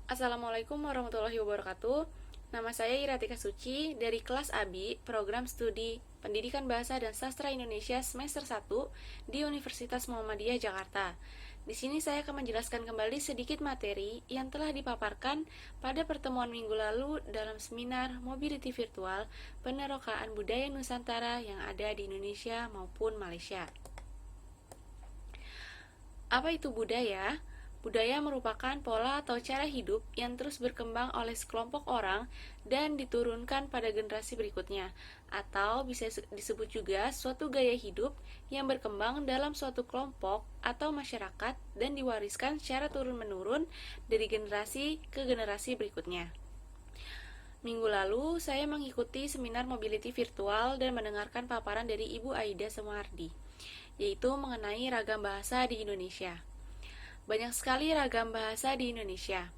Assalamualaikum warahmatullahi wabarakatuh. Nama saya Iratika Suci dari kelas ABI, Program Studi Pendidikan Bahasa dan Sastra Indonesia semester 1 di Universitas Muhammadiyah Jakarta. Di sini saya akan menjelaskan kembali sedikit materi yang telah dipaparkan pada pertemuan minggu lalu dalam seminar Mobility Virtual Penerokaan Budaya Nusantara yang ada di Indonesia maupun Malaysia. Apa itu budaya? Budaya merupakan pola atau cara hidup yang terus berkembang oleh sekelompok orang dan diturunkan pada generasi berikutnya, atau bisa disebut juga suatu gaya hidup yang berkembang dalam suatu kelompok atau masyarakat dan diwariskan secara turun-menurun dari generasi ke generasi berikutnya. Minggu lalu, saya mengikuti seminar mobility virtual dan mendengarkan paparan dari Ibu Aida Semardi, yaitu mengenai ragam bahasa di Indonesia. Banyak sekali ragam bahasa di Indonesia.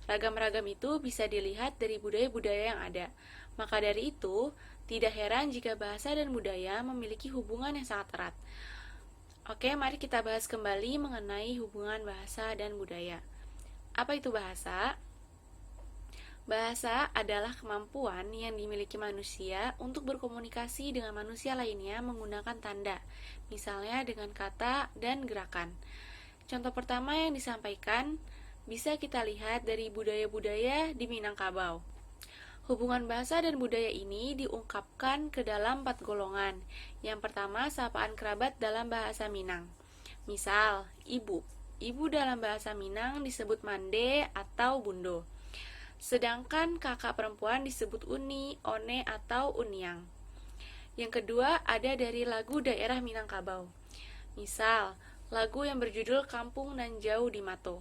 Ragam-ragam itu bisa dilihat dari budaya-budaya yang ada. Maka dari itu, tidak heran jika bahasa dan budaya memiliki hubungan yang sangat erat. Oke, mari kita bahas kembali mengenai hubungan bahasa dan budaya. Apa itu bahasa? Bahasa adalah kemampuan yang dimiliki manusia untuk berkomunikasi dengan manusia lainnya menggunakan tanda, misalnya dengan kata dan gerakan. Contoh pertama yang disampaikan bisa kita lihat dari budaya-budaya di Minangkabau. Hubungan bahasa dan budaya ini diungkapkan ke dalam 4 golongan. Yang pertama, sapaan kerabat dalam bahasa Minang. Misal, ibu. Ibu dalam bahasa Minang disebut mande atau bundo. Sedangkan kakak perempuan disebut uni, one, atau uniang. Yang kedua, ada dari lagu daerah Minangkabau. Misal, lagu yang berjudul Kampung Nan Jauh di Mato.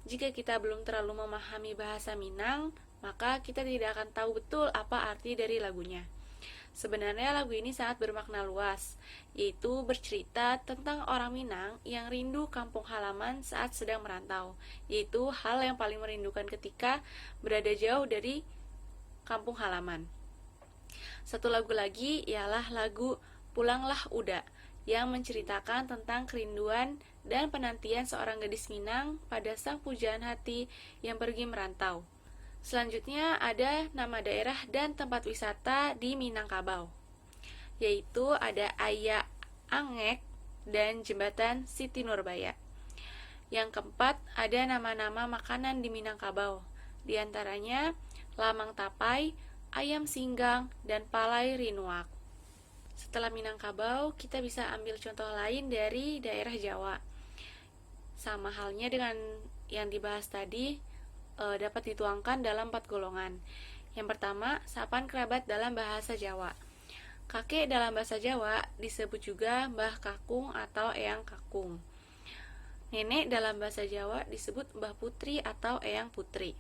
Jika kita belum terlalu memahami bahasa Minang, maka kita tidak akan tahu betul apa arti dari lagunya. Sebenarnya lagu ini sangat bermakna luas, yaitu bercerita tentang orang Minang yang rindu kampung halaman saat sedang merantau, yaitu hal yang paling merindukan ketika berada jauh dari kampung halaman. Satu lagu lagi ialah lagu Pulanglah Uda, yang menceritakan tentang kerinduan dan penantian seorang gadis Minang pada sang pujaan hati yang pergi merantau. Selanjutnya ada nama daerah dan tempat wisata di Minangkabau, yaitu ada Aya Angek dan Jembatan Siti Nurbaya. Yang keempat ada nama-nama makanan di Minangkabau, di antaranya lamang tapai, ayam singgang, dan palai rinuak. Setelah Minangkabau, kita bisa ambil contoh lain dari daerah Jawa. Sama halnya dengan yang dibahas tadi, dapat dituangkan dalam 4 golongan. Yang pertama, sapaan kerabat dalam bahasa Jawa. Kakek dalam bahasa Jawa disebut juga Mbah Kakung atau Eyang Kakung. Nenek dalam bahasa Jawa disebut Mbah Putri atau Eyang Putri.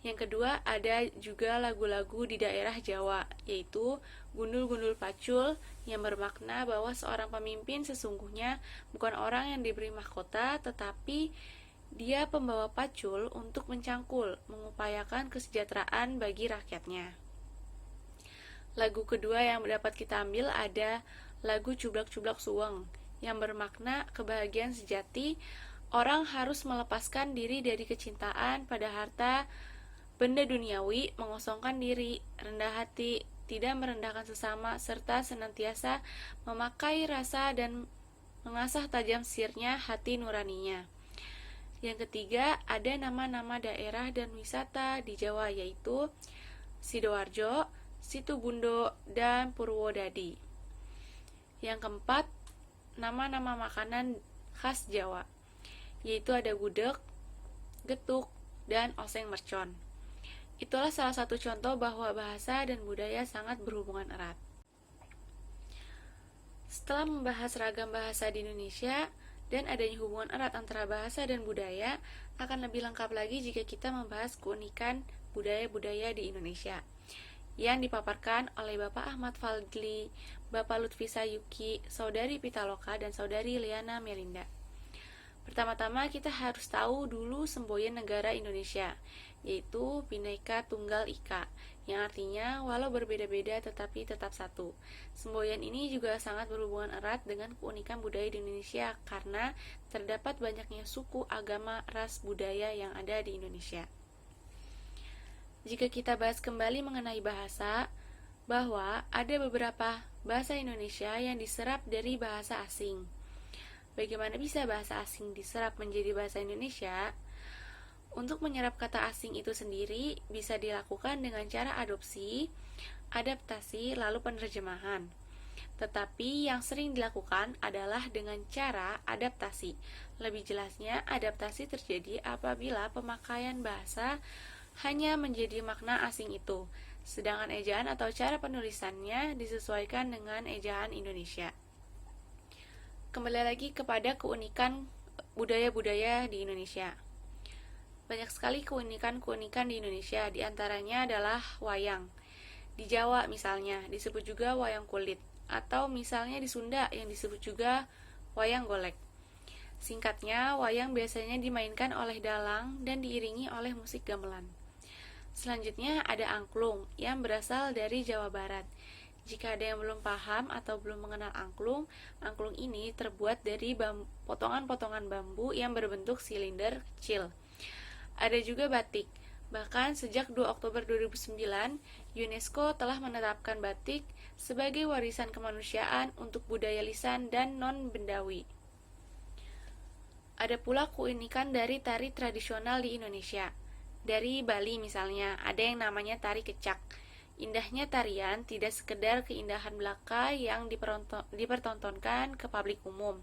Yang kedua, ada juga lagu-lagu di daerah Jawa, yaitu Gundul-Gundul Pacul, yang bermakna bahwa seorang pemimpin sesungguhnya bukan orang yang diberi mahkota, tetapi dia pembawa pacul untuk mencangkul, mengupayakan kesejahteraan bagi rakyatnya. Lagu kedua yang dapat kita ambil ada lagu Cublak-Cublak Suweng, yang bermakna kebahagiaan sejati. Orang harus melepaskan diri dari kecintaan pada harta, benda duniawi, mengosongkan diri, rendah hati, tidak merendahkan sesama, serta senantiasa memakai rasa dan mengasah tajam sirnya hati nuraninya. Yang ketiga, ada nama-nama daerah dan wisata di Jawa, yaitu Sidoarjo, Situbundo, dan Purwodadi. Yang keempat, nama-nama makanan khas Jawa, yaitu ada gudeg, getuk, dan oseng mercon. Itulah salah satu contoh bahwa bahasa dan budaya sangat berhubungan erat. Setelah membahas ragam bahasa di Indonesia dan adanya hubungan erat antara bahasa dan budaya, akan lebih lengkap lagi jika kita membahas keunikan budaya-budaya di Indonesia yang dipaparkan oleh Bapak Ahmad Fadli, Bapak Lutfi Sayuki, Saudari Pitaloka, dan Saudari Liana Melinda. Pertama-tama kita harus tahu dulu semboyan negara Indonesia, yaitu Bhinneka Tunggal Ika, yang artinya walau berbeda-beda tetapi tetap satu. Semboyan ini juga sangat berhubungan erat dengan keunikan budaya di Indonesia karena terdapat banyaknya suku, agama, ras, budaya yang ada di Indonesia. Jika kita bahas kembali mengenai bahasa, bahwa ada beberapa bahasa Indonesia yang diserap dari bahasa asing. Bagaimana bisa bahasa asing diserap menjadi bahasa Indonesia? Untuk menyerap kata asing itu sendiri bisa dilakukan dengan cara adopsi, adaptasi, lalu penerjemahan. Tetapi yang sering dilakukan adalah dengan cara adaptasi. Lebih jelasnya, adaptasi terjadi apabila pemakaian bahasa hanya menjadi makna asing itu, sedangkan ejaan atau cara penulisannya disesuaikan dengan ejaan Indonesia. Kembali lagi kepada keunikan budaya-budaya di Indonesia. Banyak sekali keunikan-keunikan di Indonesia, diantaranya adalah wayang. Di Jawa misalnya disebut juga wayang kulit, atau misalnya di Sunda yang disebut juga wayang golek. Singkatnya, wayang biasanya dimainkan oleh dalang dan diiringi oleh musik gamelan. Selanjutnya ada angklung yang berasal dari Jawa Barat. Jika ada yang belum paham atau belum mengenal angklung, angklung ini terbuat dari potongan-potongan bambu yang berbentuk silinder kecil. Ada juga batik. Bahkan sejak 2 Oktober 2009, UNESCO telah menetapkan batik sebagai warisan kemanusiaan untuk budaya lisan dan non-bendawi. Ada pula keunikan dari tari tradisional di Indonesia. Dari Bali misalnya, ada yang namanya tari kecak. Indahnya tarian tidak sekedar keindahan belaka yang dipertontonkan ke publik umum,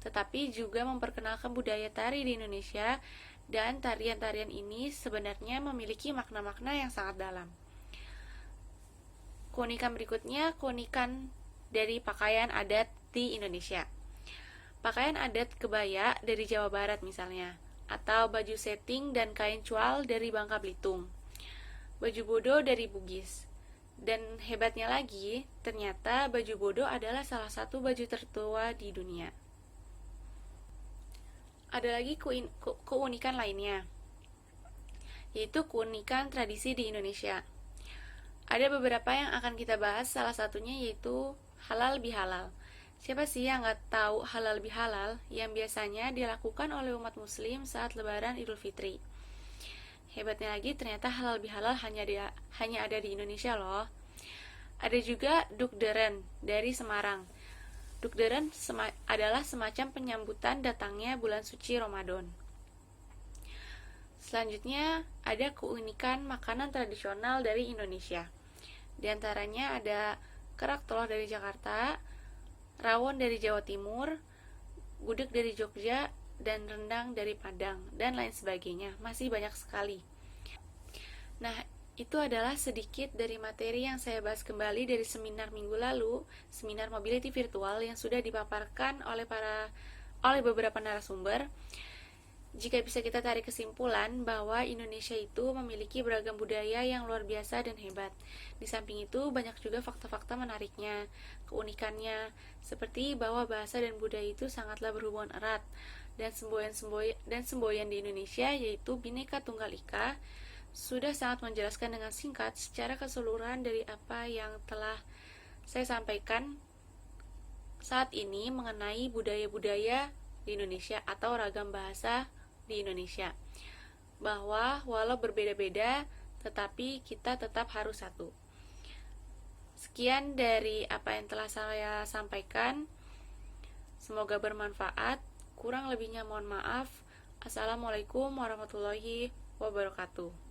tetapi juga memperkenalkan budaya tari di Indonesia, dan tarian-tarian ini sebenarnya memiliki makna-makna yang sangat dalam. Keunikan berikutnya, keunikan dari pakaian adat di Indonesia. Pakaian adat kebaya dari Jawa Barat misalnya, atau baju setting dan kain cual dari Bangka Belitung, baju bodo dari Bugis. Dan hebatnya lagi, ternyata baju bodo adalah salah satu baju tertua di dunia. Ada lagi keunikan lainnya, yaitu keunikan tradisi di Indonesia. Ada beberapa yang akan kita bahas, salah satunya yaitu halal bihalal. Siapa sih yang nggak tahu halal bihalal yang biasanya dilakukan oleh umat muslim saat lebaran Idul Fitri? Hebatnya lagi, ternyata halal bihalal hanya ada di Indonesia loh. Ada juga dukderen dari Semarang. Dukderen adalah semacam penyambutan datangnya bulan suci Ramadan. Selanjutnya, ada keunikan makanan tradisional dari Indonesia. Di antaranya ada kerak telur dari Jakarta, rawon dari Jawa Timur, gudeg dari Jogja, dan rendang dari Padang, dan lain sebagainya. Masih banyak sekali. Nah, itu adalah sedikit dari materi yang saya bahas kembali dari seminar minggu lalu, seminar mobility virtual yang sudah dipaparkan oleh beberapa narasumber. Jika bisa kita tarik kesimpulan bahwa Indonesia itu memiliki beragam budaya yang luar biasa dan hebat. Di samping itu banyak juga fakta-fakta menariknya, keunikannya, seperti bahwa bahasa dan budaya itu sangatlah berhubungan erat, dan semboyan di Indonesia yaitu Bhinneka Tunggal Ika sudah sangat menjelaskan dengan singkat secara keseluruhan dari apa yang telah saya sampaikan saat ini mengenai budaya-budaya di Indonesia atau ragam bahasa di Indonesia, bahwa walau berbeda-beda tetapi kita tetap harus satu. Sekian dari apa yang telah saya sampaikan, semoga bermanfaat. Kurang lebihnya mohon maaf. Assalamualaikum warahmatullahi wabarakatuh.